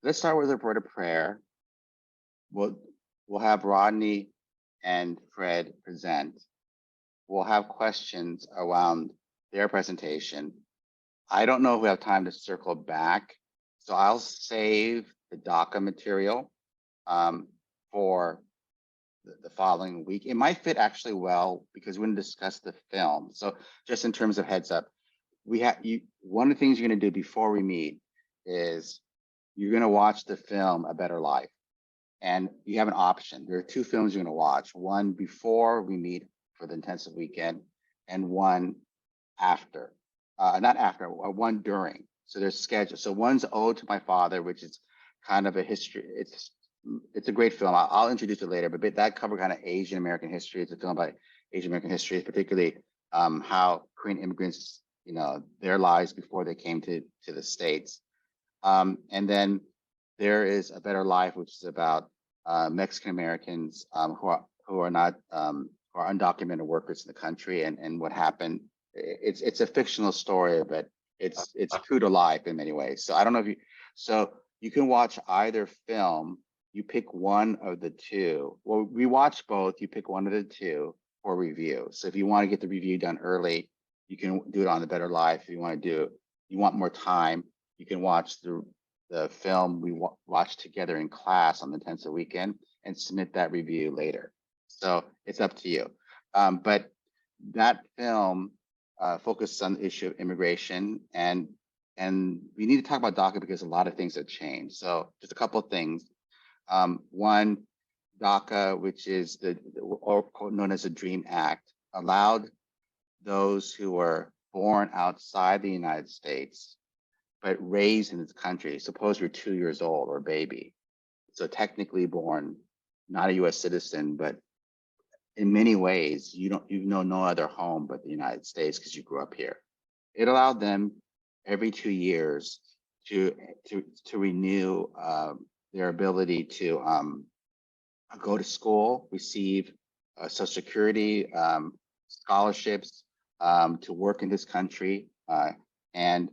let's start with a word of prayer. We'll we'll have Rodney and Fred present. We'll have questions around their presentation. I don't know if we have time to circle back, so I'll save the DACA material for the following week. It might fit actually well because we're going to discuss the film. So just in terms of heads up, one of the things you're going to do before we meet is you're going to watch the film A Better Life. And you have an option. There are two films you're going to watch, one before we meet for the intensive weekend and one after, not after, one during. So there's schedule. So one's Ode to My Father, which is kind of a history. It's a great film. I'll introduce it later, but that cover kind of Asian American history. It's a film about Asian American history, particularly how Korean immigrants, their lives before they came to the States. And then there is A Better Life, which is about Mexican Americans who are not who are undocumented workers in the country and what happened. It's a fictional story, but it's true to life in many ways. So I don't know if you can watch either film. You pick one of the two. Well, we watch both. You pick one of the two for review. So if you want to get the review done early, you can do it on The Better Life. If you want more time, you can watch the film we watched together in class on the intensive weekend and submit that review later. So it's up to you. But that film focuses on the issue of immigration, and we need to talk about DACA because a lot of things have changed. So just a couple of things. One, DACA, which is known as the DREAM Act, allowed those who were born outside the United States but raised in this country. Suppose you're 2 years old or a baby, so technically born, not a U.S. citizen, but in many ways you know no other home but the United States because you grew up here. It allowed them every 2 years to renew their ability to go to school, receive Social Security, scholarships, to work in this country, and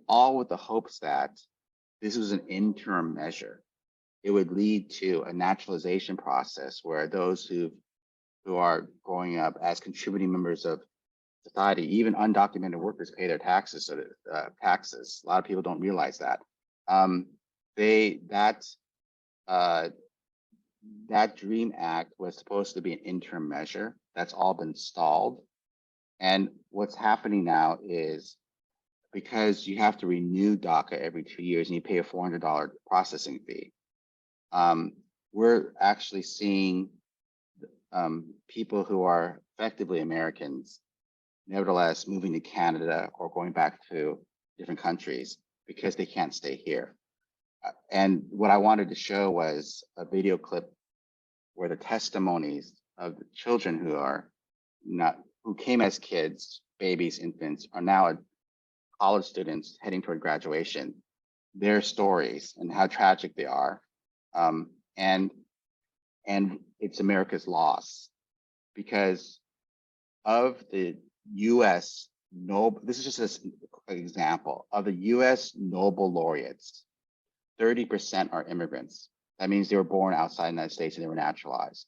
all with the hopes that this was an interim measure. It would lead to a naturalization process where those who are growing up as contributing members of society, even undocumented workers, pay their taxes. So taxes. A lot of people don't realize that. That DREAM Act was supposed to be an interim measure. That's all been stalled. And what's happening now is, because you have to renew DACA every 2 years and you pay a $400 processing fee, we're actually seeing people who are effectively Americans, nevertheless moving to Canada or going back to different countries because they can't stay here. And what I wanted to show was a video clip where the testimonies of the children who came as kids, babies, infants, are now college students heading toward graduation, their stories and how tragic they are. And it's America's loss because of the US Nobel, this is just an example of the US Nobel laureates, 30% are immigrants. That means they were born outside the United States and they were naturalized.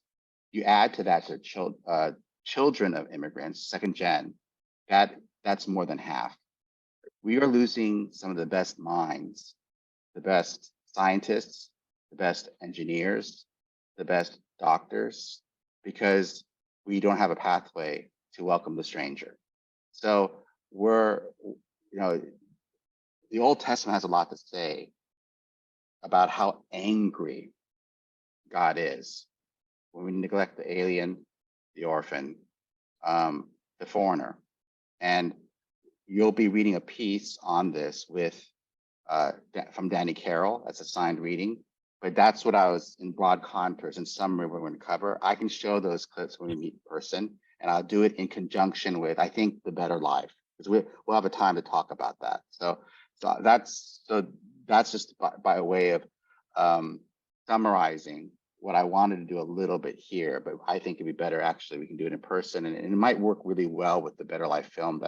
You add to that their children of immigrants, second gen, that's more than half. We are losing some of the best minds, the best scientists, the best engineers, the best doctors, because we don't have a pathway to welcome the stranger. So the Old Testament has a lot to say about how angry God is when we neglect the alien, the orphan, the foreigner. And you'll be reading a piece on this from Danny Carroll. That's a signed reading, but that's what I was in broad contours and summary we're going to cover. I can show those clips when we meet in person, and I'll do it in conjunction with, I think, The Better Life, because we'll have a time to talk about that. So that's just by way of summarizing what I wanted to do a little bit here, but I think it'd be better actually we can do it in person, and it might work really well with the Better Life film.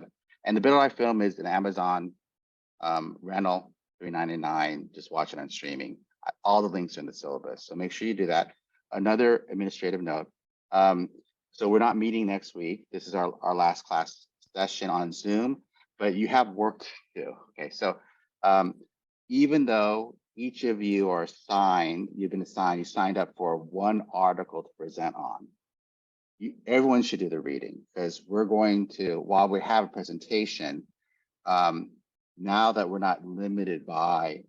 And the Better Life film is an Amazon rental, $3.99. Just watch it on streaming. All the links are in the syllabus, so make sure you do that. Another administrative note. So we're not meeting next week. This is our last class session on Zoom, but you have work to do. Okay, so even though each of you are assigned, you signed up for one article to present on. Everyone should do the reading, because we're going to, while we have a presentation, now that we're not limited by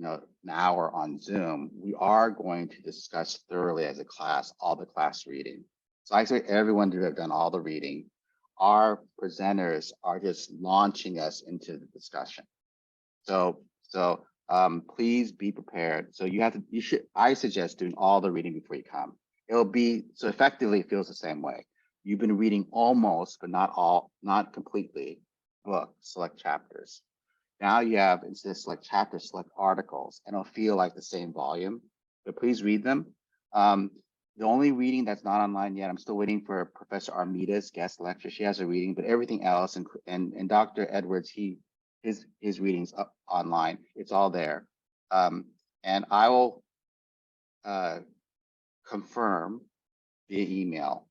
an hour on Zoom, we are going to discuss thoroughly as a class, all the class reading. So I expect everyone to have done all the reading. Our presenters are just launching us into the discussion. So please be prepared. So I suggest doing all the reading before you come. So effectively it feels the same way. You've been reading almost, but not completely, book, select chapters. Now you have, instead of select chapters, select articles, and it'll feel like the same volume, but please read them. The only reading that's not online yet, I'm still waiting for Professor Armita's guest lecture. She has a reading, but everything else, and Dr. Edwards, his readings up online. It's all there. And I will confirm via email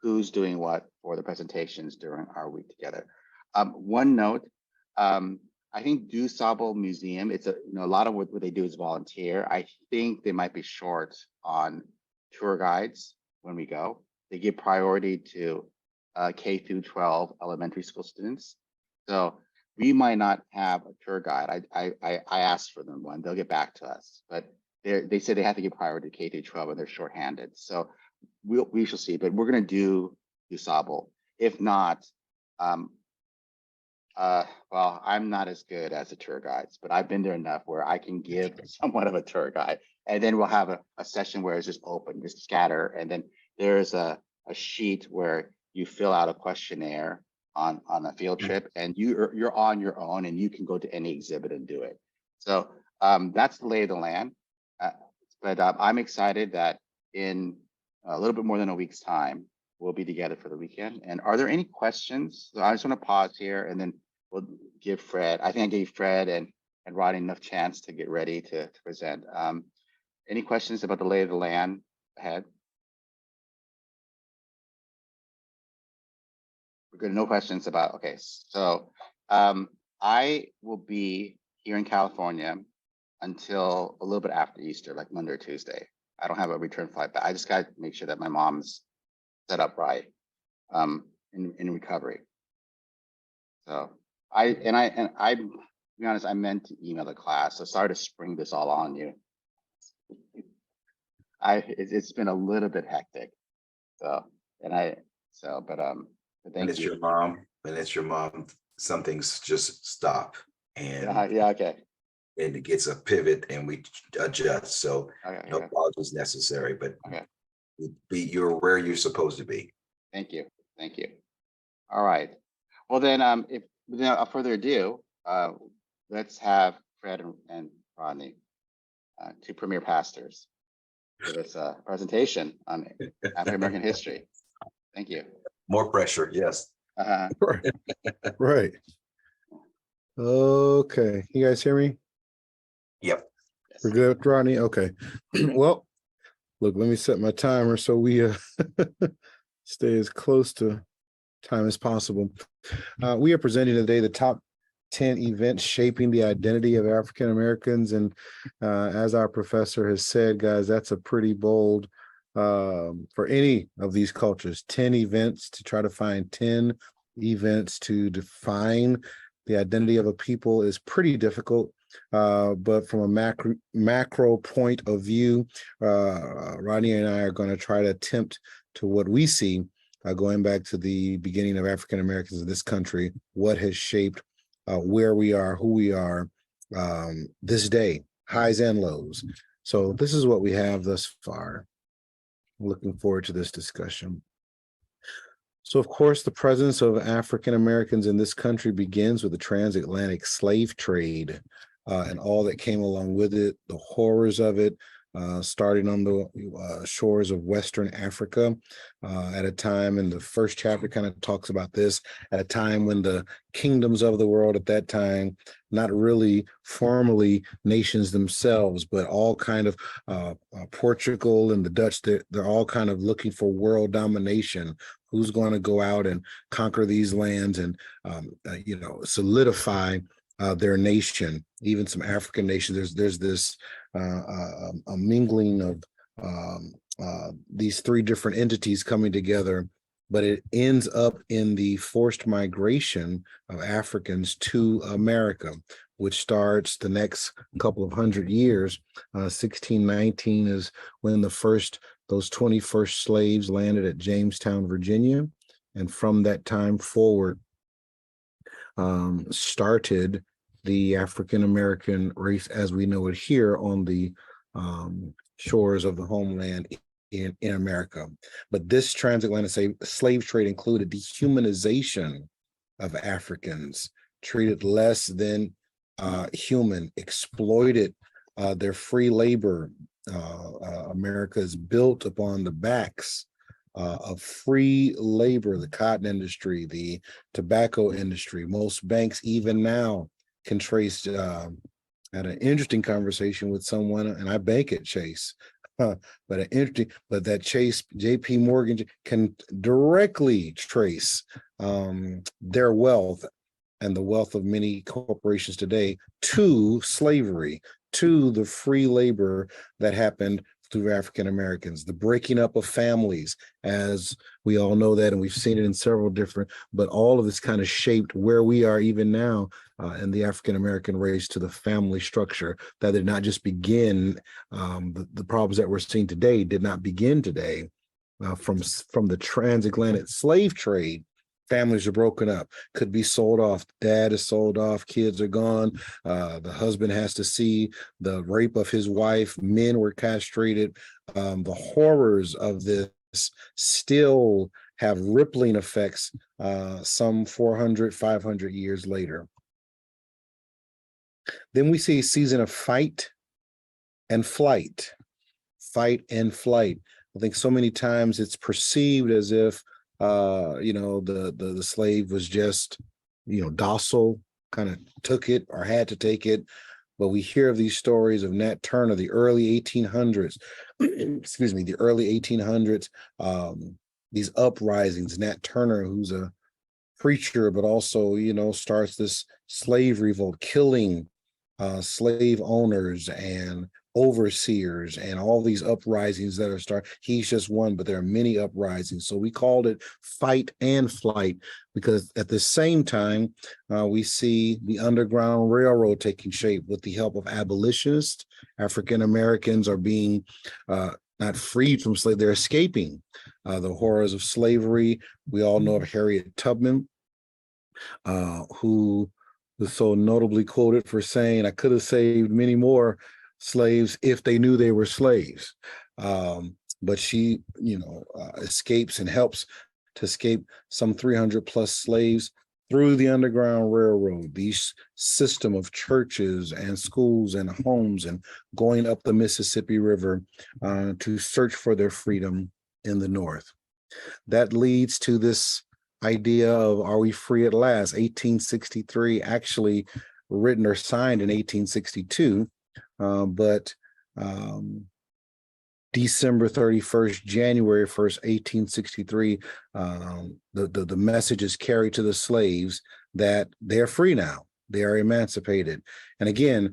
who's doing what for the presentations during our week together. One note, I think Du Sable Museum, it's a lot of what they do is volunteer. I think they might be short on tour guides when we go. They give priority to K through 12 elementary school students. So we might not have a tour guide. I asked for them one, they'll get back to us, but they said they have to give priority to K through 12 and they're shorthanded. So we shall see, but we're gonna do Du Sable. If not, well, I'm not as good as the tour guides, but I've been there enough where I can give somewhat of a tour guide. And then we'll have a session where it's just open, just scatter. And then there's a sheet where you fill out a questionnaire on a field trip, and you're on your own, and you can go to any exhibit and do it. So that's the lay of the land. But I'm excited that in a little bit more than a week's time, we'll be together for the weekend. And are there any questions? So I just want to pause here, and then we'll give Fred, I think I gave Fred and Rodney enough chance to get ready to present. Any questions about the lay of the land ahead? We're good, no questions about, okay. So I will be here in California until a little bit after Easter, like Monday or Tuesday. I don't have a return flight, but I just got to make sure that my mom's set up right in recovery. So to be honest, I meant to email the class, so sorry to spring this all on you. It's been a little bit hectic. But thank you. When it's your mom, some things just stop, and yeah, okay. And it gets a pivot and we adjust. So okay, no apologies necessary, but okay. You're where you're supposed to be. Thank you. All right. Well then, if without further ado, let's have Fred and Rodney, two premier pastors, give us a presentation on African American history. Thank you. More pressure, yes. Right. Okay, you guys hear me? Yep. We're good, Rodney? Okay. Well, look, let me set my timer so we stay as close to time as possible. We are presenting today the top 10 events shaping the identity of African Americans. And as our professor has said, guys, that's a pretty bold for any of these cultures. 10 events, to try to find 10 events to define the identity of a people is pretty difficult. But from a macro point of view, Rodney and I are going to try to attempt to what we see going back to the beginning of African Americans in this country, what has shaped where we are, who we are this day, highs and lows. So this is what we have thus far. Looking forward to this discussion. So, of course, the presence of African Americans in this country begins with the transatlantic slave trade and all that came along with it, the horrors of it, starting on the shores of Western Africa at a time, and the first chapter kind of talks about this, at a time when the kingdoms of the world at that time, not really formally nations themselves, but all kind of Portugal and the Dutch, they're all kind of looking for world domination. Who's going to go out and conquer these lands and solidify their nation? Even some African nations. There's this a mingling of these three different entities coming together, but it ends up in the forced migration of Africans to America, which starts the next couple of hundred years. 1619 is when those 21st slaves landed at Jamestown, Virginia. And from that time forward, started the African-American race as we know it here on the shores of the homeland in America. But this transatlantic slave trade included the humanization of Africans, treated less than human, exploited their free labor. America is built upon the backs of free labor, the cotton industry, the tobacco industry. Most banks even now can trace, had an interesting conversation with someone, and I bank at Chase, but that Chase, JP Morgan can directly trace their wealth and the wealth of many corporations today to slavery, to the free labor that happened through African Americans, the breaking up of families, as we all know that, and we've seen it in several different, but all of this kind of shaped where we are even now in the African American race, to the family structure that did not just begin, the problems that we're seeing today did not begin today from the transatlantic slave trade. Families are broken up, could be sold off. Dad is sold off, kids are gone. The husband has to see the rape of his wife. Men were castrated. The horrors of this still have rippling effects some 400, 500 years later. Then we see a season of fight and flight. Fight and flight. I think so many times it's perceived as if the slave was just, docile, kind of took it or had to take it. But we hear of these stories of Nat Turner, the early 1800s, the early 1800s, these uprisings. Nat Turner, who's a preacher, but also, starts this slave revolt, killing slave owners and overseers, and all these uprisings that are starting. He's just one, but there are many uprisings. So we called it fight and flight, because at the same time, we see the Underground Railroad taking shape with the help of abolitionists. African Americans are being not freed from slavery, they're escaping the horrors of slavery. We all know of Harriet Tubman, who was so notably quoted for saying, "I could have saved many more slaves if they knew they were slaves." But she, escapes and helps to escape some 300 plus slaves through the Underground Railroad, these system of churches and schools and homes, and going up the Mississippi River to search for their freedom in the North. That leads to this idea of, are we free at last? 1863, actually written or signed in 1862, but December 31st, January 1st, 1863, the message is carried to the slaves that they're free now, they are emancipated. And again,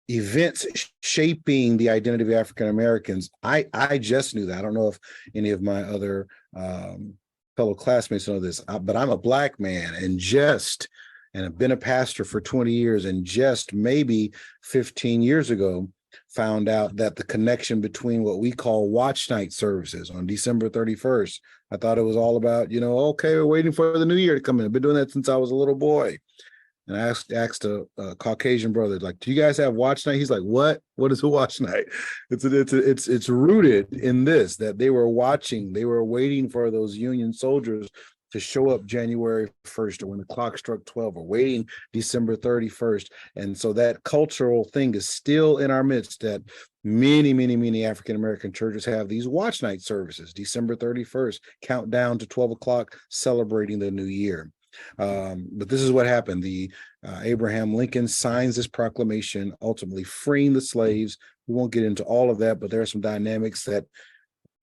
events shaping the identity of African Americans, I just knew that. I don't know if any of my other fellow classmates know this, but I'm a Black man, and have been a pastor for 20 years, and just maybe 15 years ago found out that the connection between what we call watch night services on December 31st, I thought it was all about, okay, we're waiting for the new year to come in. I've been doing that since I was a little boy. And I asked a Caucasian brother, like, do you guys have watch night? He's like, what? What is a watch night? It's rooted in this, that they were watching, they were waiting for those Union soldiers to show up January 1st or when the clock struck 12 or waiting December 31st. And so that cultural thing is still in our midst, that many African-American churches have these watch night services, December 31st, countdown to 12 o'clock, celebrating the new year. But this is what happened. Abraham Lincoln signs this proclamation, ultimately freeing the slaves. We won't get into all of that, but there are some dynamics that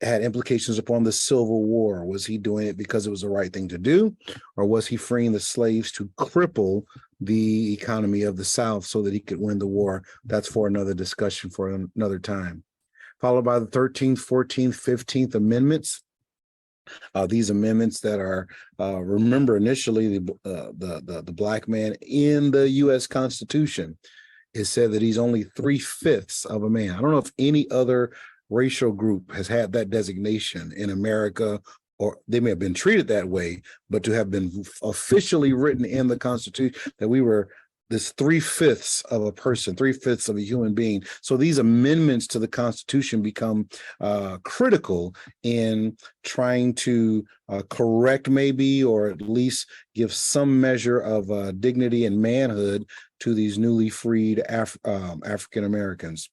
had implications upon the Civil War. Was he doing it because it was the right thing to do, or was he freeing the slaves to cripple the economy of the South so that he could win the war? That's for another discussion for another time. Followed by the 13th, 14th, 15th Amendments. These amendments that are, remember, initially the black man in the U.S. Constitution, it said that he's only 3/5 of a man. I don't know if any other racial group has had that designation in America, or they may have been treated that way, but to have been officially written in the Constitution that we were this 3/5 of a person, 3/5 of a human being. So these amendments to the Constitution become critical in trying to correct maybe, or at least give some measure of dignity and manhood to these newly freed African Americans.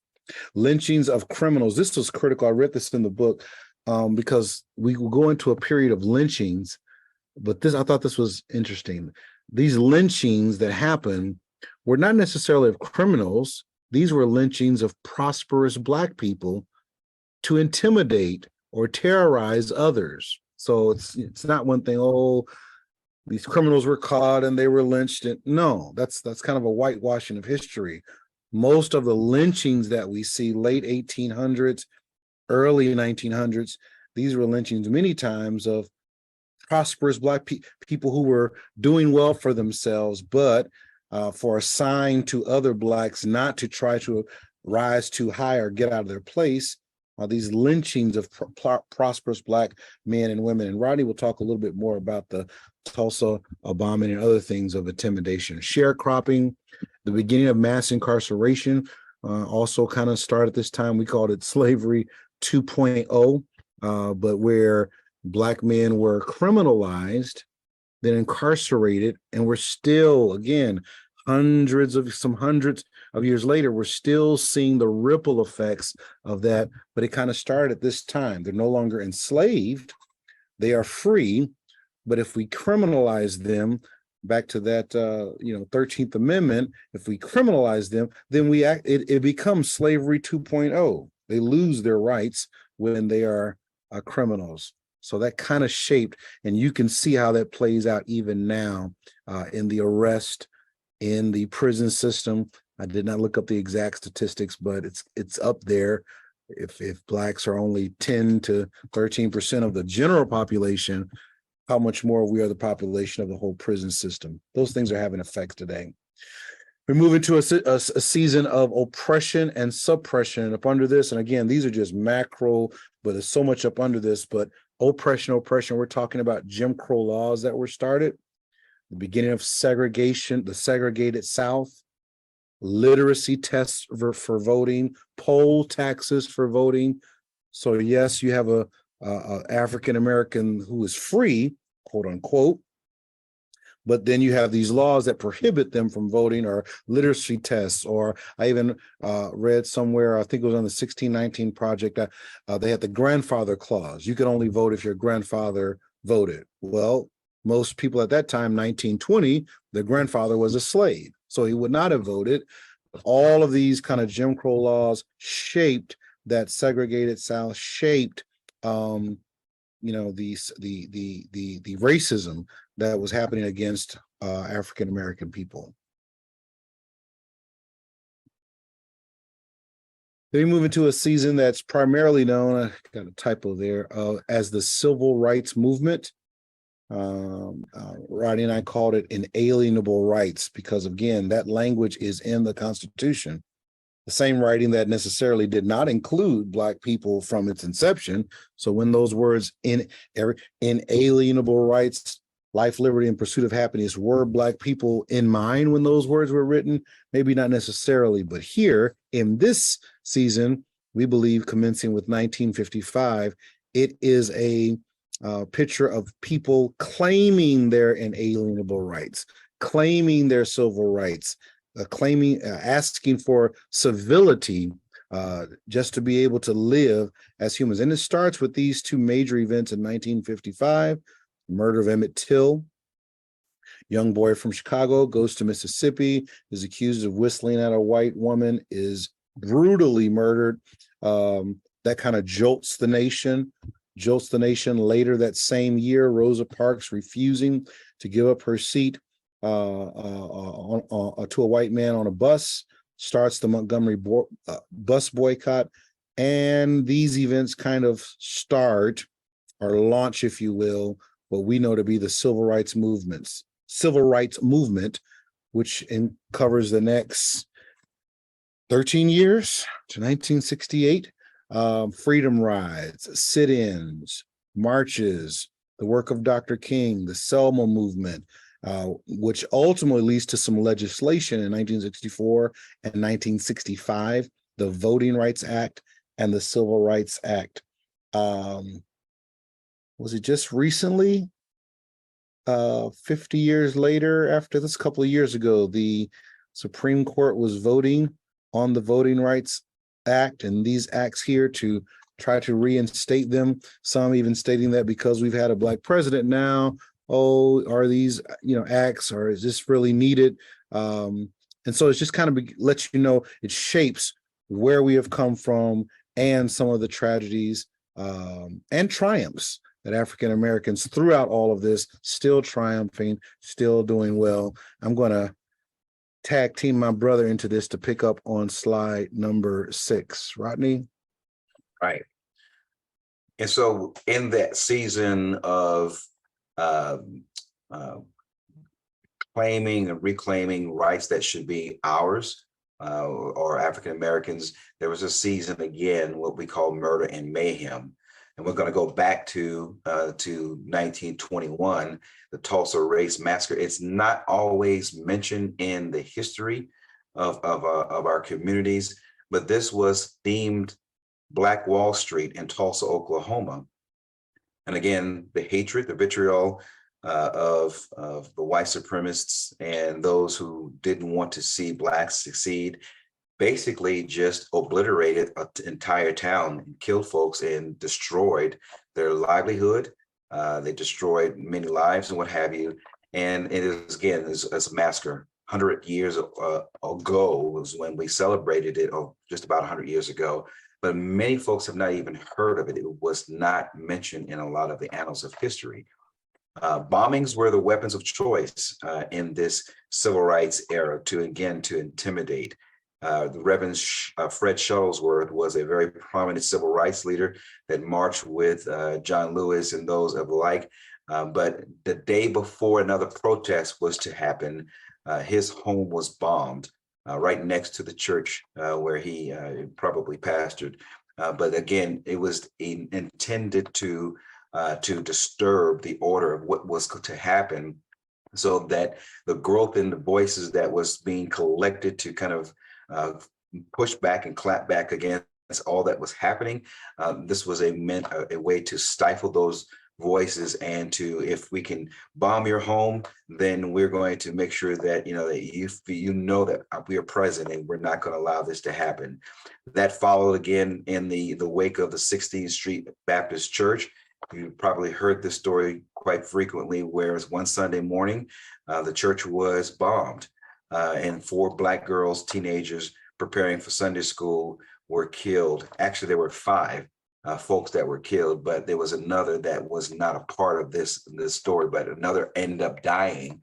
Lynchings of criminals. This was critical. I read this in the book because we will go into a period of lynchings, but I thought this was interesting. These lynchings that happen were not necessarily of criminals. These were lynchings of prosperous Black people to intimidate or terrorize others. So it's not one thing, oh, these criminals were caught and they were lynched. No, that's kind of a whitewashing of history. Most of the lynchings that we see, late 1800s, early 1900s, these were lynchings many times of prosperous Black people who were doing well for themselves, but for a sign to other Blacks not to try to rise too high or get out of their place, these lynchings of prosperous Black men and women. And Rodney will talk a little bit more about the Tulsa bombing and other things of intimidation. Sharecropping, the beginning of mass incarceration, also kind of started this time. We called it slavery 2.0, but where Black men were criminalized, then incarcerated, and we're still, again, hundreds of years later, we're still seeing the ripple effects of that. But it kind of started at this time. They're no longer enslaved, they are free. But if we criminalize them, back to that 13th Amendment, if we criminalize them, then it becomes slavery 2.0. They lose their rights when they are criminals. So that kind of shaped, and you can see how that plays out even now in the arrest, in the prison system. I did not look up the exact statistics, but it's up there. If Blacks are only 10 to 13% of the general population, how much more we are the population of the whole prison system. Those things are having effects today. We move into a season of oppression and suppression. Up under this, and again, these are just macro, but there's so much up under this, but oppression, we're talking about Jim Crow laws that were started, the beginning of segregation, the segregated South, literacy tests for voting, poll taxes for voting. So yes, you have a African American who is free, quote unquote, but then you have these laws that prohibit them from voting, or literacy tests, or I even read somewhere, I think it was on the 1619 Project, that they had the grandfather clause. You could only vote if your grandfather voted. Well, most people at that time, 1920, their grandfather was a slave, so he would not have voted. All of these kind of Jim Crow laws shaped that segregated South, shaped the racism that was happening against African American people. Then we move into a season that's primarily known, I got a typo there, as the Civil Rights Movement. Rodney and I called it inalienable rights because, again, that language is in the Constitution. The same writing that necessarily did not include Black people from its inception. So when those words inalienable rights, life, liberty, and pursuit of happiness were Black people in mind when those words were written, maybe not necessarily, but here in this season, we believe commencing with 1955, it is a picture of people claiming their inalienable rights, claiming their civil rights, asking for civility, just to be able to live as humans. And it starts with these two major events in 1955, murder of Emmett Till. Young boy from Chicago goes to Mississippi, is accused of whistling at a white woman, is brutally murdered. That kind of jolts the nation. Later that same year, Rosa Parks refusing to give up her seat to a white man on a bus starts the Montgomery bus boycott. And these events kind of start or launch, if you will, what we know to be the civil rights movement, which covers the next 13 years to 1968. Freedom rides, sit-ins, marches, the work of Dr. King, the Selma movement, which ultimately leads to some legislation in 1964 and 1965, the Voting Rights Act and the Civil Rights Act. Was it just recently, 50 years later, after this, a couple of years ago, the Supreme Court was voting on the Voting Rights Act and these acts here to try to reinstate them. Some even stating that because we've had a Black president now, are these, acts, or is this really needed? And so it's just kind of lets you know, it shapes where we have come from and some of the tragedies and triumphs that African Americans throughout all of this still triumphing, still doing well. I'm going to tag team my brother into this to pick up on slide number 6. Rodney? Right. And so in that season of claiming and reclaiming rights that should be ours, or African Americans, there was a season again, what we call murder and mayhem. And we're going to go back to 1921, the Tulsa Race Massacre. It's not always mentioned in the history of our communities, but this was themed Black Wall Street in Tulsa, Oklahoma. And again, the hatred, the vitriol of the white supremacists and those who didn't want to see Blacks succeed basically just obliterated an entire town and killed folks and destroyed their livelihood. They destroyed many lives and what have you. And it is, again, it's a massacre. 100 years ago was when we celebrated it, just about 100 years ago. But many folks have not even heard of it. It was not mentioned in a lot of the annals of history. Bombings were the weapons of choice in this civil rights era to intimidate. The Reverend Fred Shuttlesworth was a very prominent civil rights leader that marched with John Lewis and those of the like. But the day before another protest was to happen, his home was bombed right next to the church where he probably pastored. But again, it was intended to disturb the order of what was to happen, so that the growth in the voices that was being collected to kind of push back and clap back against all that was happening. This was a way to stifle those voices, and to, if we can bomb your home, then we're going to make sure that that we are present and we're not going to allow this to happen. That followed again in the wake of the 16th Street Baptist Church. You probably heard this story quite frequently, whereas one Sunday morning, the church was bombed and 4 Black girls, teenagers preparing for Sunday school, were killed. Actually, there were 5 folks that were killed, but there was another that was not a part of this story, but another ended up dying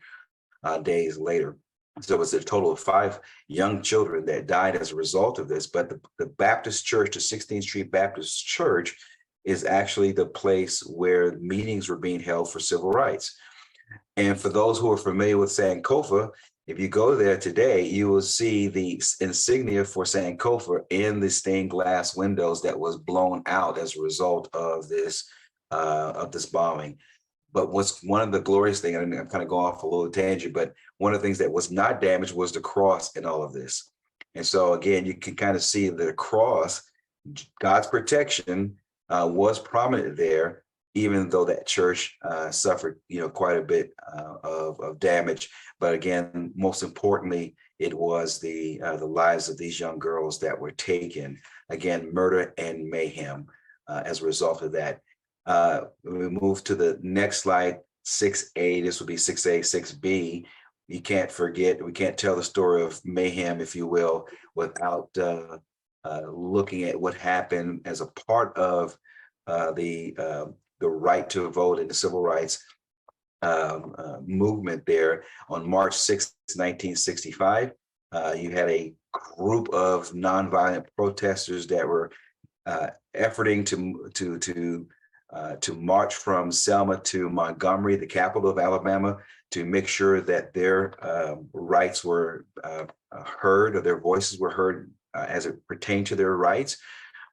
days later. So it was a total of 5 young children that died as a result of this. But the Baptist church, the 16th Street Baptist Church, is actually the place where meetings were being held for civil rights. And for those who are familiar with Sankofa, if you go there today, you will see the insignia for Sankofa in the stained glass windows that was blown out as a result of this bombing. But what's one of the glorious things, and I'm kind of going off a little tangent, but one of the things that was not damaged was the cross in all of this. And so again, you can kind of see the cross, God's protection was prominent there, even though that church suffered, quite a bit of damage. But again, most importantly, it was the lives of these young girls that were taken. Again, murder and mayhem as a result of that. We move to the next slide, 6A. This will be 6A, 6B. You can't forget, we can't tell the story of mayhem, if you will, without looking at what happened as a part of the right to vote and the civil rights movement there. On March 6, 1965, you had a group of nonviolent protesters that were efforting to march from Selma to Montgomery, the capital of Alabama, to make sure that their rights were heard, or their voices were heard as it pertained to their rights.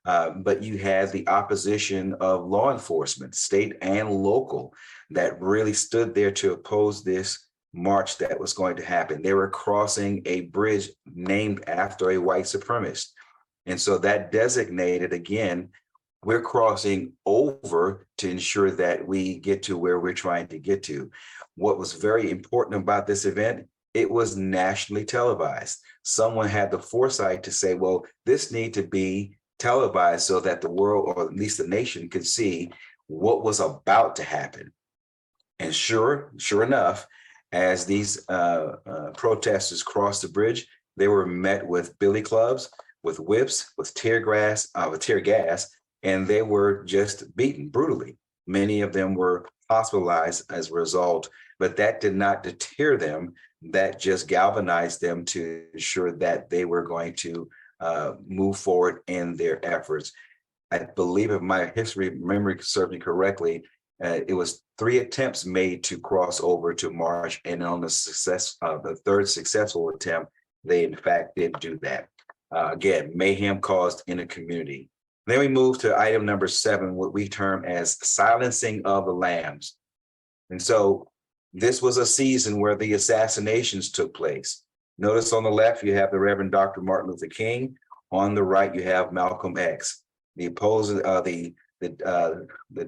But you had the opposition of law enforcement, state and local, that really stood there to oppose this march that was going to happen. They were crossing a bridge named after a white supremacist. And so that designated, again, we're crossing over to ensure that we get to where we're trying to get to. What was very important about this event, it was nationally televised. Someone had the foresight to say, well, this needs to be televised so that the world, or at least the nation, could see what was about to happen. And sure enough, as these protesters crossed the bridge, they were met with billy clubs, with whips, with tear gas, and they were just beaten brutally. Many of them were hospitalized as a result, but that did not deter them. That just galvanized them to ensure that they were going to move forward in their efforts. I believe, if my memory serves me correctly, it was 3 attempts made to cross over to march, and on the third successful attempt, they in fact did do that. Again, mayhem caused in a community. Then we move to item number 7, what we term as silencing of the lambs. And so this was a season where the assassinations took place. Notice on the left, you have the Reverend Dr. Martin Luther King. On the right, you have Malcolm X. The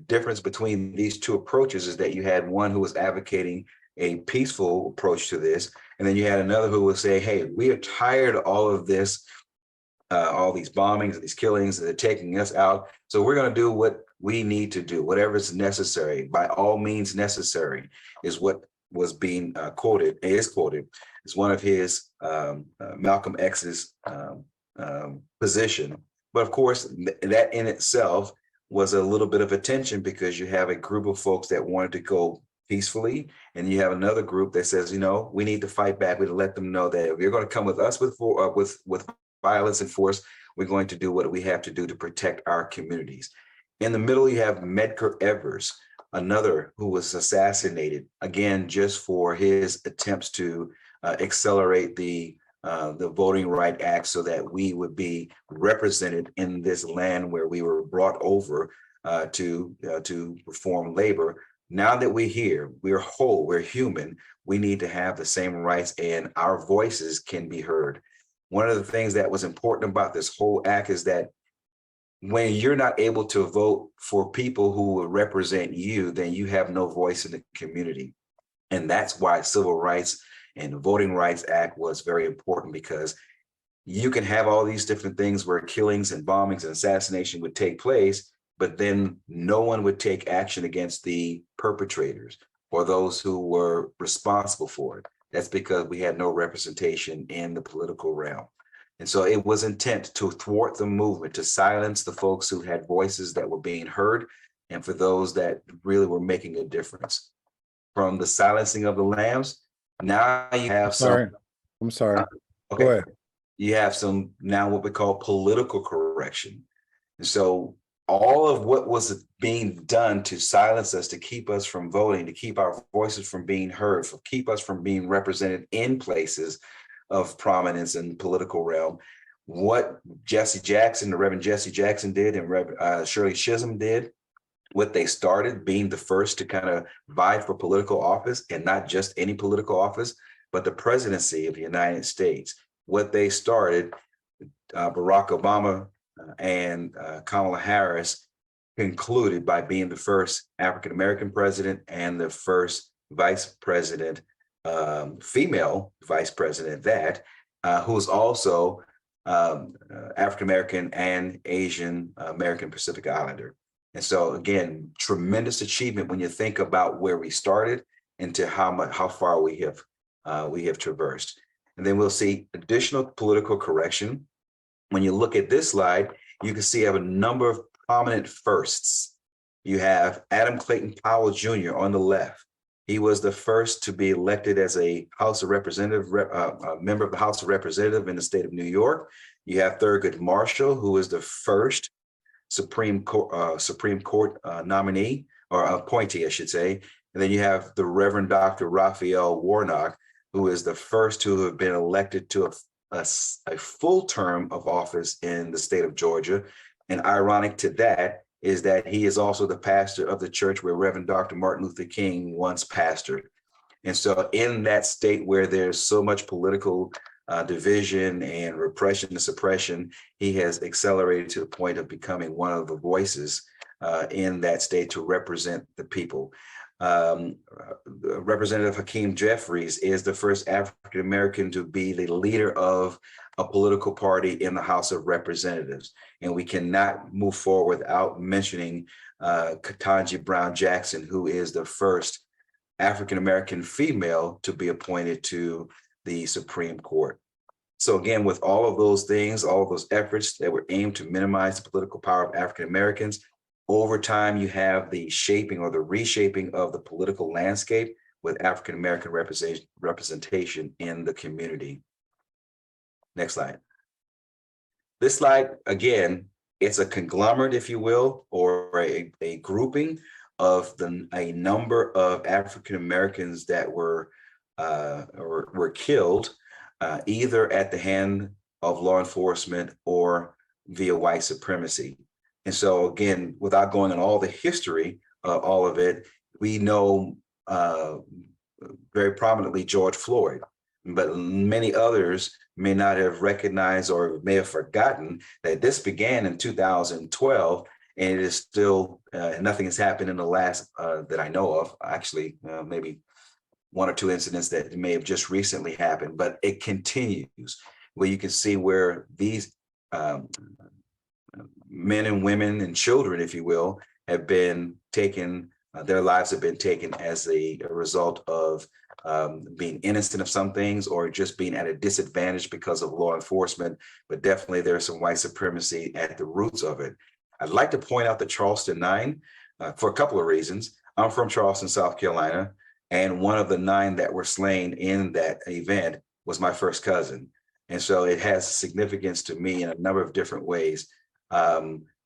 difference between these two approaches is that you had one who was advocating a peaceful approach to this, and then you had another who would say, hey, we are tired of all of this, all these bombings and these killings that are taking us out. So we're going to do what we need to do, whatever is necessary, by all means necessary, is what was being quoted as one of his Malcolm X's position. But of course, that in itself was a little bit of a tension, because you have a group of folks that wanted to go peacefully, and you have another group that says, we need to fight back. We need to let them know that if you're going to come with us with violence and force, we're going to do what we have to do to protect our communities. In the middle, you have Medgar Evers, another who was assassinated, again, just for his attempts to accelerate the Voting Rights Act so that we would be represented in this land where we were brought over to perform labor. Now that we're here, we're whole, we're human, we need to have the same rights, and our voices can be heard. One of the things that was important about this whole act is that when you're not able to vote for people who will represent you, then you have no voice in the community. And that's why civil rights and the Voting Rights Act was very important, because you can have all these different things where killings and bombings and assassination would take place, but then no one would take action against the perpetrators or those who were responsible for it. That's because we had no representation in the political realm. And so it was intent to thwart the movement, to silence the folks who had voices that were being heard, and for those that really were making a difference. From the silencing of the lambs, now you have I'm sorry. Okay. Go ahead. You have some now what we call political correction. And so all of what was being done to silence us, to keep us from voting, to keep our voices from being heard, to keep us from being represented in places of prominence in the political realm, what the Reverend Jesse Jackson did, and Reverend Shirley Chisholm did, what they started, being the first to kind of vie for political office, and not just any political office, but the presidency of the United States. What they started, Barack Obama and Kamala Harris concluded by being the first African-American president and the first vice president, female vice president who was also African-American and Asian American Pacific Islander. And so again, tremendous achievement when you think about where we started and to how far we have traversed. And then we'll see additional political correction. When you look at this slide, you can see I have a number of prominent firsts. You have Adam Clayton Powell Jr. on the left. He was the first to be elected as a House of Representative, member of the House of Representatives in the state of New York. You have Thurgood Marshall, who was the first Supreme Court nominee or appointee, I should say. And then you have the Reverend Dr. Raphael Warnock, who is the first to have been elected to a full term of office in the state of Georgia. And ironic to that is that he is also the pastor of the church where Reverend Dr. Martin Luther King once pastored. And so in that state where there's so much political division and repression and suppression, he has accelerated to the point of becoming one of the voices in that state to represent the people. Representative Hakeem Jeffries is the first African-American to be the leader of a political party in the House of Representatives. And we cannot move forward without mentioning Ketanji Brown Jackson, who is the first African-American female to be appointed to the Supreme Court. So again, with all of those things, all of those efforts that were aimed to minimize the political power of African-Americans, over time, you have the shaping or the reshaping of the political landscape with African-American representation in the community. Next slide. This slide, again, it's a conglomerate, if you will, or a grouping of a number of African-Americans that were killed either at the hand of law enforcement or via white supremacy. And so again, without going on all the history of all of it, we know very prominently George Floyd, but many others may not have recognized or may have forgotten that this began in 2012, and it is still, nothing has happened in the last, that I know of, actually, maybe one or two incidents that may have just recently happened, but it continues, where you can see where these men and women and children, if you will, have been taken, their lives have been taken as a result of being innocent of some things or just being at a disadvantage because of law enforcement. But definitely there's some white supremacy at the roots of it. I'd like to point out the Charleston 9 for a couple of reasons. I'm from Charleston, South Carolina, and one of the 9 that were slain in that event was my first cousin. And so it has significance to me in a number of different ways.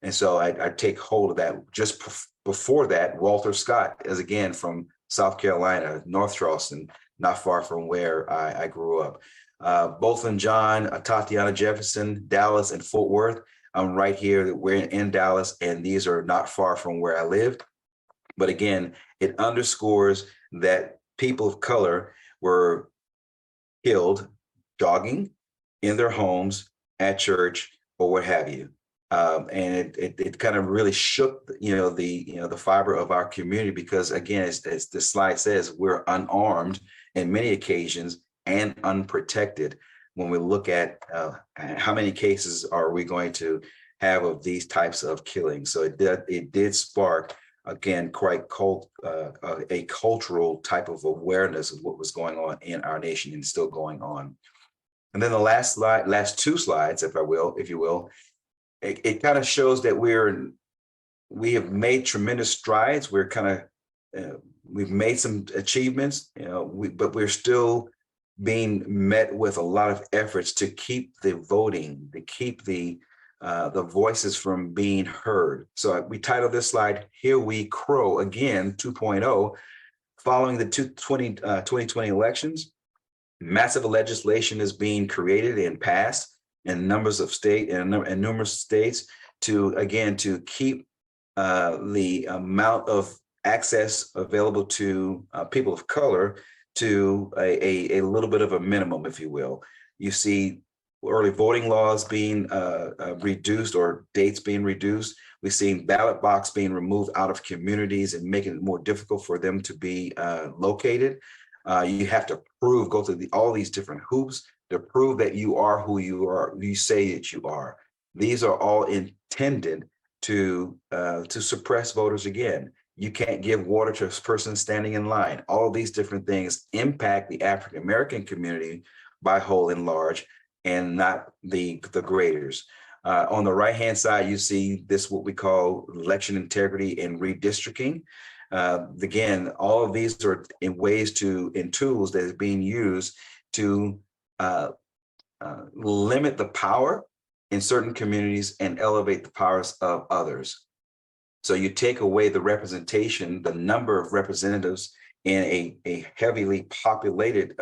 And so I take hold of that. Just before that, Walter Scott is again from South Carolina, North Charleston, not far from where I grew up. Botham Jean, Tatiana Jefferson, Dallas, and Fort Worth. I'm right here. We're in Dallas, and these are not far from where I lived. But again, it underscores that people of color were killed jogging in their homes, at church, or what have you. And it kind of really shook, the fiber of our community, because again, as the slide says, we're unarmed in many occasions and unprotected when we look at how many cases are we going to have of these types of killings. So it did spark, again, quite a cultural type of awareness of what was going on in our nation and still going on. And then the last two slides, if you will, it kind of shows that we have made tremendous strides. We're kind of we've made some achievements, but we're still being met with a lot of efforts to keep the voting, to keep the voices from being heard. So we titled this slide, "Here We Crow Again 2.0." Following the 2020 elections, massive legislation is being created and passed in numbers of states and numerous states to keep the amount of access available to people of color to a little bit of a minimum, if you will. You see early voting laws being reduced or dates being reduced. We've seen ballot box being removed out of communities and making it more difficult for them to be located. You have to go through all these different hoops to prove that you are who you say that you are. These are all intended to suppress voters again. You can't give water to a person standing in line. All these different things impact the African American community by whole and large, and not the graders. On the right-hand side, you see this, what we call election integrity and redistricting. Again, all of these are in tools that is being used to limit the power in certain communities and elevate the powers of others. So you take away the representation, the number of representatives in a heavily populated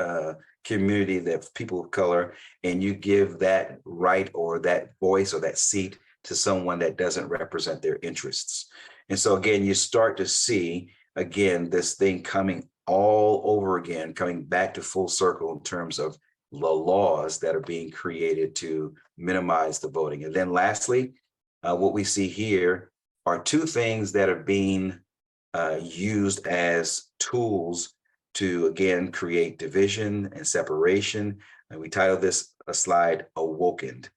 community that people of color, and you give that right or that voice or that seat to someone that doesn't represent their interests. And so again, you start to see, again, this thing coming all over again, coming back to full circle in terms of the laws that are being created to minimize the voting. And then lastly, what we see here are two things that are being used as tools to, again, create division and separation. And we titled this slide Awokened.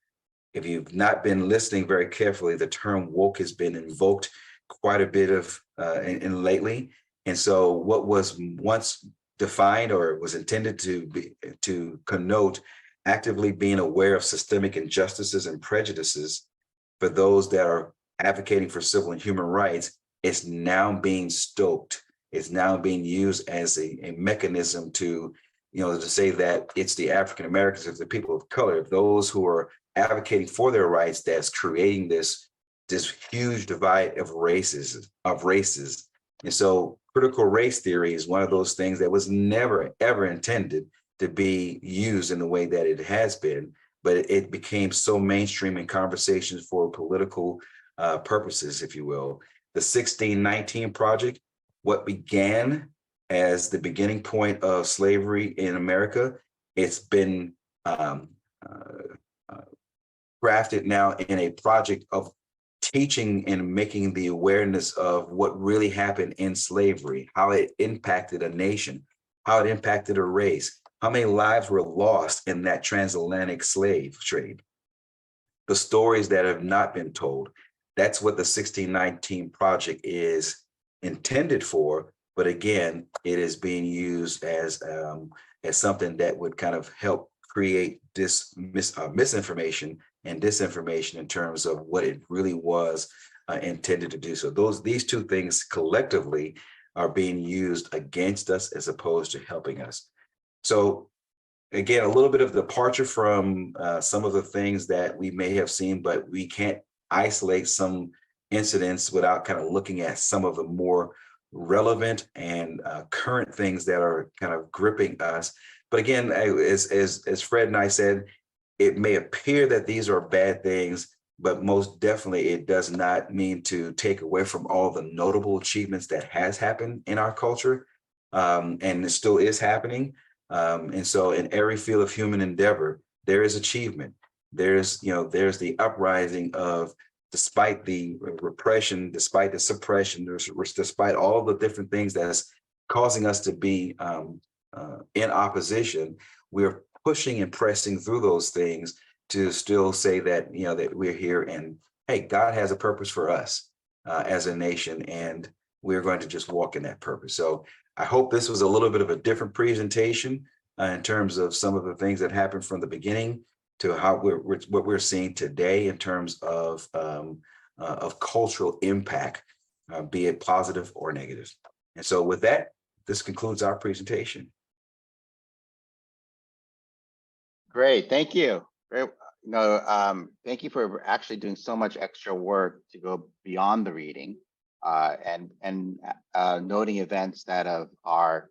If you've not been listening very carefully, the term woke has been invoked quite a bit of in lately. And so what was once defined or was intended to connote actively being aware of systemic injustices and prejudices for those that are advocating for civil and human rights, it's now being stoked. It's now being used as a mechanism to, to say that it's the African Americans, it's the people of color, those who are advocating for their rights, that's creating this huge divide of races. And so critical race theory is one of those things that was never, ever intended to be used in the way that it has been, but it became so mainstream in conversations for political purposes, if you will. The 1619 Project, what began as the beginning point of slavery in America, it's been crafted now in a project of teaching and making the awareness of what really happened in slavery, how it impacted a nation, how it impacted a race, how many lives were lost in that transatlantic slave trade, the stories that have not been told. That's what the 1619 Project is intended for. But again, it is being used as something that would kind of help create this misinformation and disinformation in terms of what it really was intended to do. So these two things collectively are being used against us as opposed to helping us. So again, a little bit of departure from some of the things that we may have seen, but we can't isolate some incidents without kind of looking at some of the more relevant and current things that are kind of gripping us. But again, as Fred and I said, it may appear that these are bad things, but most definitely it does not mean to take away from all the notable achievements that has happened in our culture, and it still is happening. And so in every field of human endeavor, there is achievement. There's the uprising of, despite the repression, despite the suppression, despite all the different things that's causing us to be in opposition, we're pushing and pressing through those things to still say that, that we're here and, hey, God has a purpose for us as a nation, and we're going to just walk in that purpose. So I hope this was a little bit of a different presentation in terms of some of the things that happened from the beginning to how what we're seeing today in terms of cultural impact, be it positive or negative. And so with that, this concludes our presentation. Great, thank you. Thank you for actually doing so much extra work to go beyond the reading and noting events that are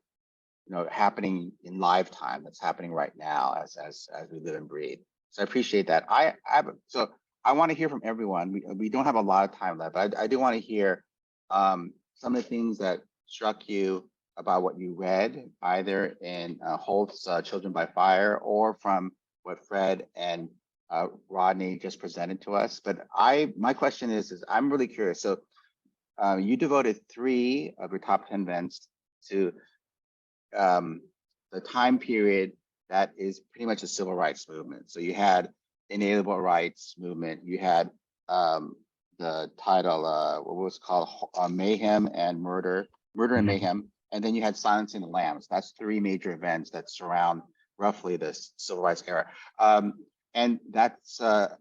happening in live time, that's happening right now as we live and breathe. So I appreciate that. So I want to hear from everyone. We don't have a lot of time left, but I do want to hear some of the things that struck you about what you read, either in Holt's Children by Fire or from what Fred and Rodney just presented to us. But my question is I'm really curious. So you devoted 3 of your top 10 events to the time period that is pretty much the civil rights movement. So you had inalienable rights movement. You had the title, what was it called, Mayhem and Murder and Mayhem. And then you had Silencing the Lambs. That's 3 major events that surround roughly the civil rights era. And that's a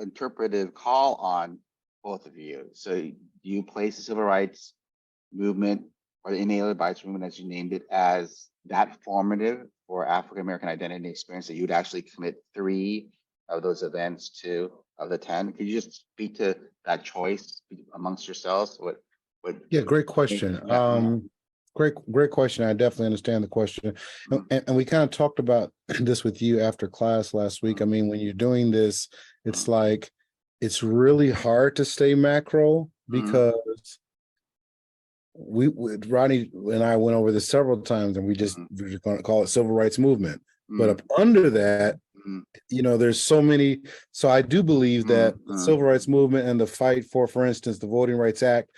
interpretive call on both of you. So do you place the civil rights movement or the inalienable rights movement, as you named it, as that formative for African American identity experience, that you'd actually commit 3 of those events to of the 10? Could you just speak to that choice amongst yourselves? Yeah, great question. Yeah. Great question. I definitely understand the question. And we kind of talked about this with you after class last week. I mean, when you're doing this, it's like, it's really hard to stay macro because Ronnie and I went over this several times, and we're just going to call it civil rights movement. But up under that, you know, there's so many. So I do believe that the civil rights movement and the fight for instance, the Voting Rights Act,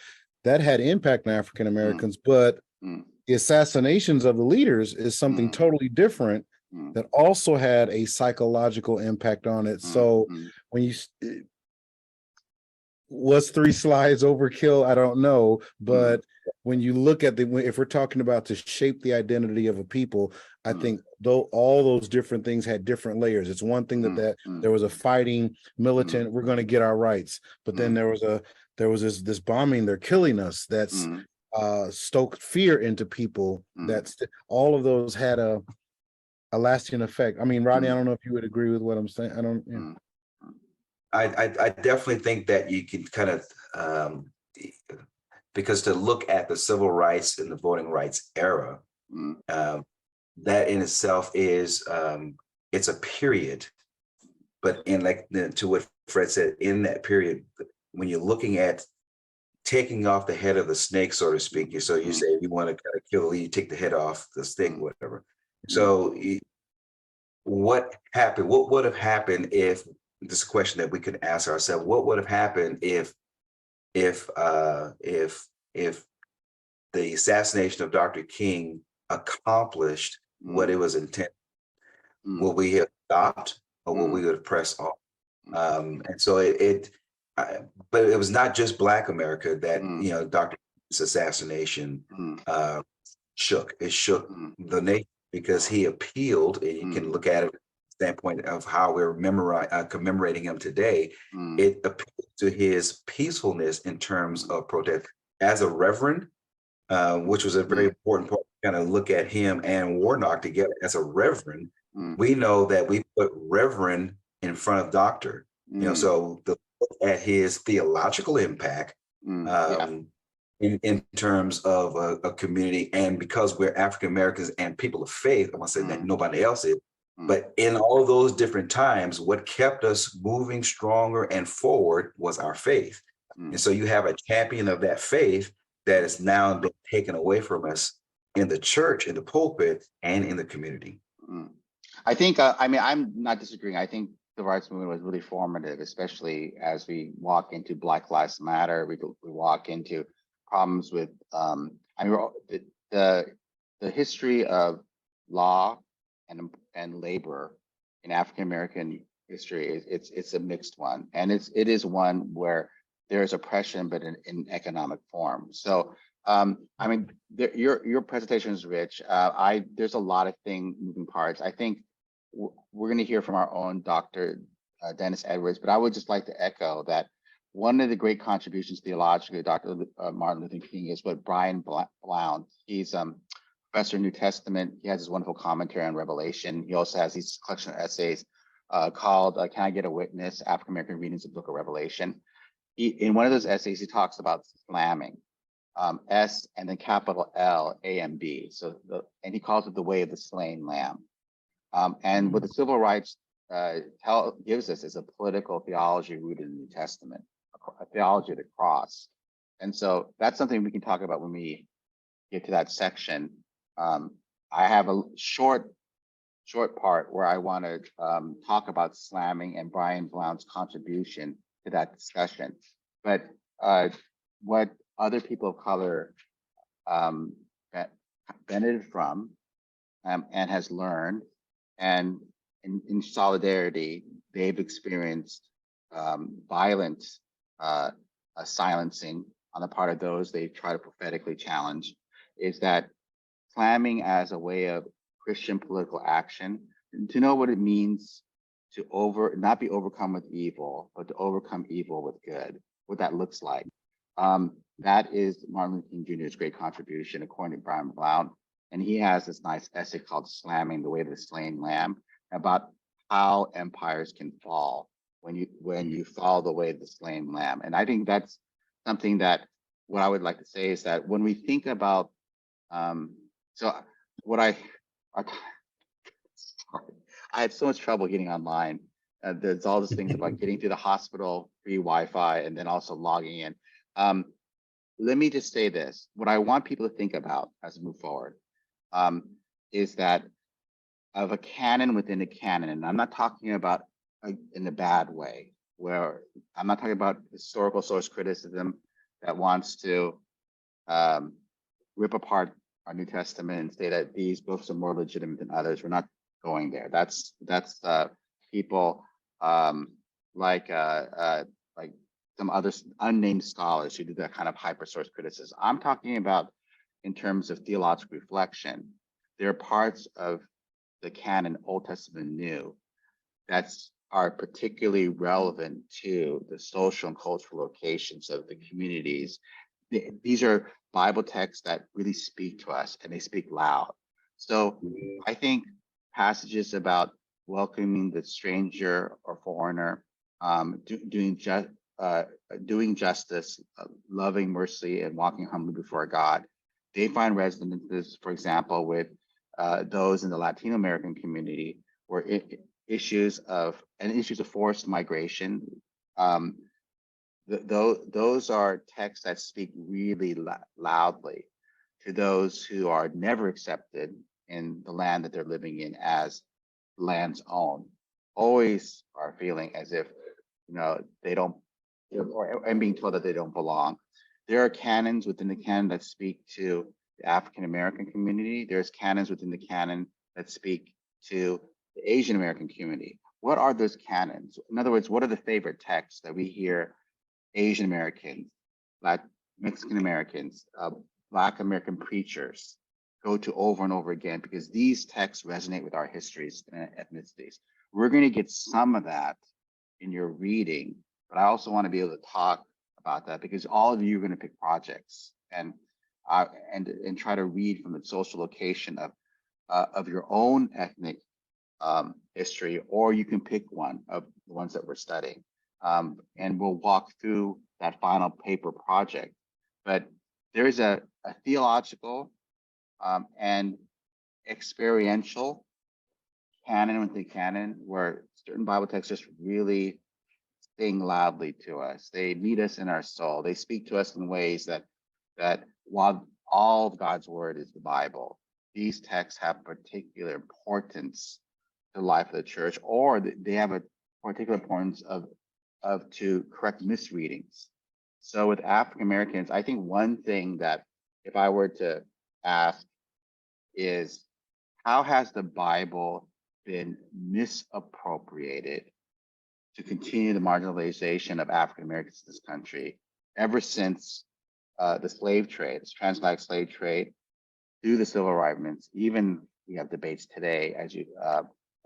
that had impact on African Americans, but the assassinations of the leaders is something totally different that also had a psychological impact on it. So when you was 3 slides overkill? I don't know, but when you look at if we're talking about to shape the identity of a people, I think though all those different things had different layers. It's one thing that there was a fighting militant, we're going to get our rights, but then there was this bombing, they're killing us. That's stoked fear into people. That's all of those had a lasting effect. I mean, Rodney, I don't know if you would agree with what I'm saying. I don't. Yeah. I definitely think that you can kind of because to look at the civil rights and the voting rights era, that in itself is it's a period. But in to what Fred said, in that period, when you're looking at taking off the head of the snake, so to speak, so you say you want to kind of kill, you take the head off the snake, whatever. So what happened? What would have happened if? This is a question that we could ask ourselves: what would have happened if the assassination of Dr. King accomplished what it was intended? Will we have stopped, or will we have pressed on? And so but it was not just Black America that Dr. King's assassination shook. It shook the nation, because he appealed. And you can look at it standpoint of how we're commemorating him today. It appealed to his peacefulness in terms of protest as a reverend, which was a very important part. Kind of look at him and Warnock together as a reverend. We know that we put reverend in front of doctor. So the look at his theological impact in terms of a community, and because we're African Americans and people of faith, I want to say that nobody else is. But in all of those different times, what kept us moving stronger and forward was our faith. And so you have a champion of that faith that is now been taken away from us in the church, in the pulpit, and in the community. I think, I mean, I'm not disagreeing. I think the rights movement was really formative, especially as we walk into Black Lives Matter. We walk into problems with, I mean, the history of law and labor in African American history it's a mixed one, and it is one where there is oppression, but in economic form. So I mean, your presentation is rich. There's a lot of moving parts. I think we're going to hear from our own Dr. Dennis Edwards, but I would just like to echo that one of the great contributions theologically, Dr. Martin Luther King, is what Brian Blount. He's professor of New Testament. He has his wonderful commentary on Revelation. He also has these collection of essays called "Can I Get a Witness? African American Readings of the Book of Revelation." In one of those essays, he talks about slamming, S and then capital L, A and B. And he calls it the way of the slain lamb. And what the civil rights gives us is a political theology rooted in the New Testament, a theology of the cross. And so that's something we can talk about when we get to that section. I have a short short part where I want to talk about slamming and Brian Blount's contribution to that discussion. But what other people of color benefited from and has learned, and in solidarity, they've experienced violent silencing on the part of those they try to prophetically challenge, is that slamming as a way of Christian political action, to know what it means to not be overcome with evil, but to overcome evil with good, what that looks like. That is Martin Luther King Jr.'s great contribution, according to Brian Blount. And he has this nice essay called Slamming the Way of the Slain Lamb, about how empires can fall when you follow the way of the slain lamb. And I think that's something that what I would like to say is that when we think about so what I sorry, I had so much trouble getting online. There's all these things about getting to the hospital, free Wi-Fi, and then also logging in. Let me just say this. What I want people to think about as we move forward is that of a canon within a canon, and I'm not talking about in a bad way, where I'm not talking about historical source criticism that wants to rip apart our New Testament and say that these books are more legitimate than others. We're not going there. That's people like some other unnamed scholars who do that kind of hyper source criticism. I'm talking about in terms of theological reflection. There are parts of the canon, Old Testament and New, are particularly relevant to the social and cultural locations of the communities. These are Bible texts that really speak to us, and they speak loud. So I think passages about welcoming the stranger or foreigner, doing justice, loving mercy, and walking humbly before God, they find resonances, for example, with those in the Latino American community, where issues of forced migration, those are texts that speak really loudly to those who are never accepted in the land that they're living in as land's own, always are feeling as if they don't, and being told that they don't belong. There are canons within the canon that speak to the African American community. There's canons within the canon that speak to the Asian American community. What are those canons? In other words, what are the favorite texts that we hear Asian Americans, Mexican Americans, Black American preachers go to over and over again, because these texts resonate with our histories and ethnicities? We're going to get some of that in your reading, but I also want to be able to talk about that, because all of you are going to pick projects and try to read from the social location of your own ethnic history, or you can pick one of the ones that we're studying, and we'll walk through that final paper project. But there's a theological and experiential canon within canon, where certain Bible texts just really sing loudly to us. They meet us in our soul. They speak to us in ways that while all of God's word is the Bible, these texts have particular importance to the life of the church, or they have a particular importance to correct misreadings. So with African Americans, I think one thing that, if I were to ask, is how has the Bible been misappropriated to continue the marginalization of African Americans in this country ever since the slave trade, this transatlantic slave trade, through the civil rights movements? Even we have debates today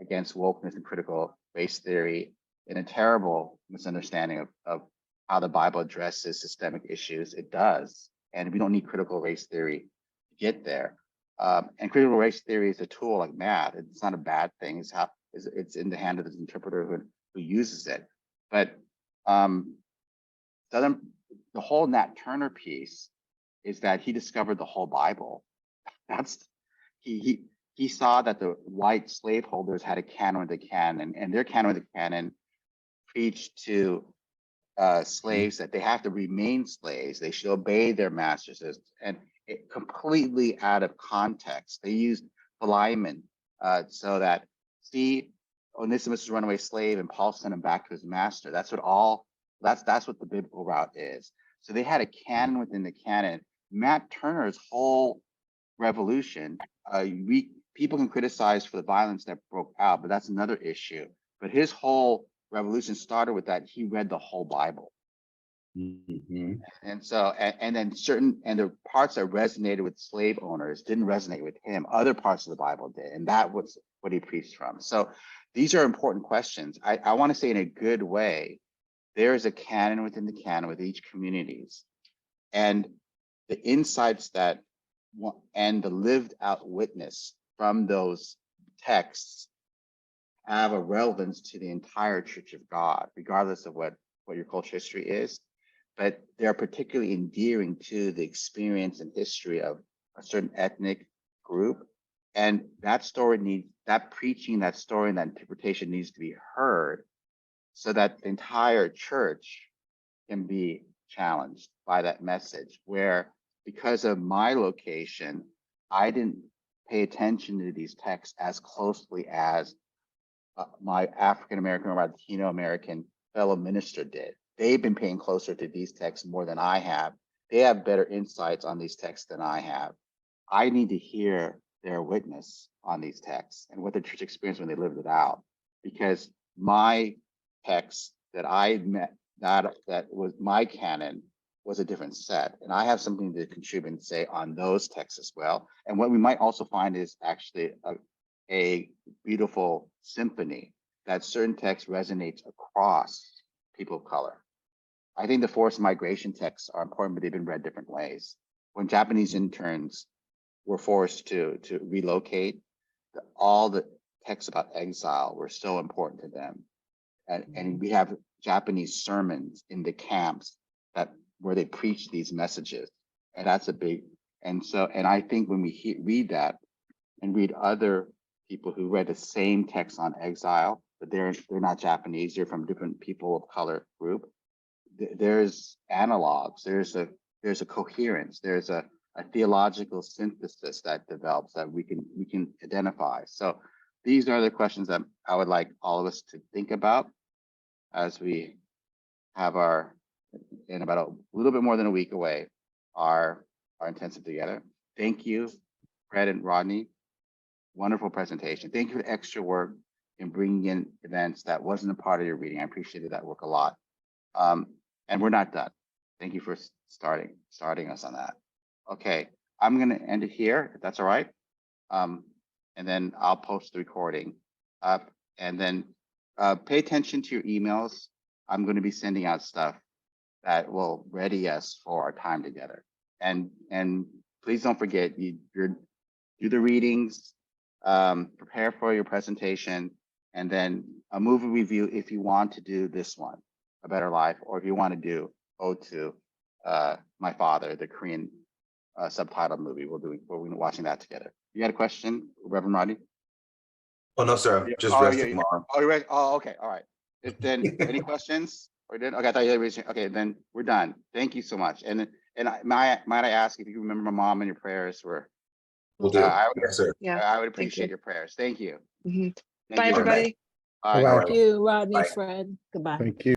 against wokeness and critical race theory, in a terrible misunderstanding of how the Bible addresses systemic issues. It does, and we don't need critical race theory to get there. And critical race theory is a tool like math. It's not a bad thing. It's in the hand of the interpreter who uses it. But the whole Nat Turner piece is that he discovered the whole Bible. He saw that the white slaveholders had a canon of the canon, and their canon of the canon preached to slaves that they have to remain slaves. They should obey their masters, and completely out of context. They used Philemon so that see Onesimus was a runaway slave and Paul sent him back to his master. That's what the biblical route is. So they had a canon within the canon. Matt Turner's whole revolution, people can criticize for the violence that broke out, but that's another issue. But his whole revolution started with that he read the whole Bible. Mhm. And so, and then the parts that resonated with slave owners didn't resonate with him. Other parts of the Bible did, and that was what he preached from. So these are important questions. I want to say in a good way, there is a canon within the canon with each communities, and the insights and the lived out witness from those texts have a relevance to the entire Church of God, regardless of what your cultural history is. But they're particularly endearing to the experience and history of a certain ethnic group. And that story that preaching, that story, and that interpretation needs to be heard so that the entire church can be challenged by that message, where because of my location, I didn't pay attention to these texts as closely as my African American or Latino American fellow minister did. They've been paying closer to these texts more than I have. They have better insights on these texts than I have. I need to hear their witness on these texts and what the church experienced when they lived it out, because my text that I met, that was my canon, was a different set, and I have something to contribute and say on those texts as well. And what we might also find is actually a beautiful symphony that certain text resonates across people of color. I think the forced migration texts are important, but they've been read different ways. When Japanese interns were forced to relocate, all the texts about exile were so important to them. And we have Japanese sermons in the camps where they preach these messages. And that's a big, and I think when we read that and read other people who read the same text on exile, but they're not Japanese, they're from different people of color group, there's analogs, there's a coherence, there's a theological synthesis that develops that we can identify. So these are the questions that I would like all of us to think about as we have in about a little bit more than a week away, our intensive together. Thank you, Fred and Rodney. Wonderful presentation. Thank you for the extra work in bringing in events that wasn't a part of your reading. I appreciated that work a lot. And we're not done. Thank you for starting us on that. Okay, I'm gonna end it here, if that's all right. And then I'll post the recording up, and then pay attention to your emails. I'm going to be sending out stuff that will ready us for our time together. And please don't forget, do the readings, prepare for your presentation, and then a movie review if you want to do this one, A Better Life, or if you want to do Ode to My Father, the Korean subtitled movie. We're watching that together. You had a question, Reverend Rodney? Oh, no, sir. Just resting tomorrow. Oh, you're right. Oh, okay. All right. Then any questions? Or did okay? I thought you had raised. Okay, then we're done. Thank you so much. And might I ask if you remember my mom in your prayers? Will do. Yes, sir. Yeah. I would appreciate your prayers. Thank you. Mhm. Thank Bye, you. everybody. Bye. Bye-bye. Thank you, Rodney, Bye. Fred. Goodbye. Thank you.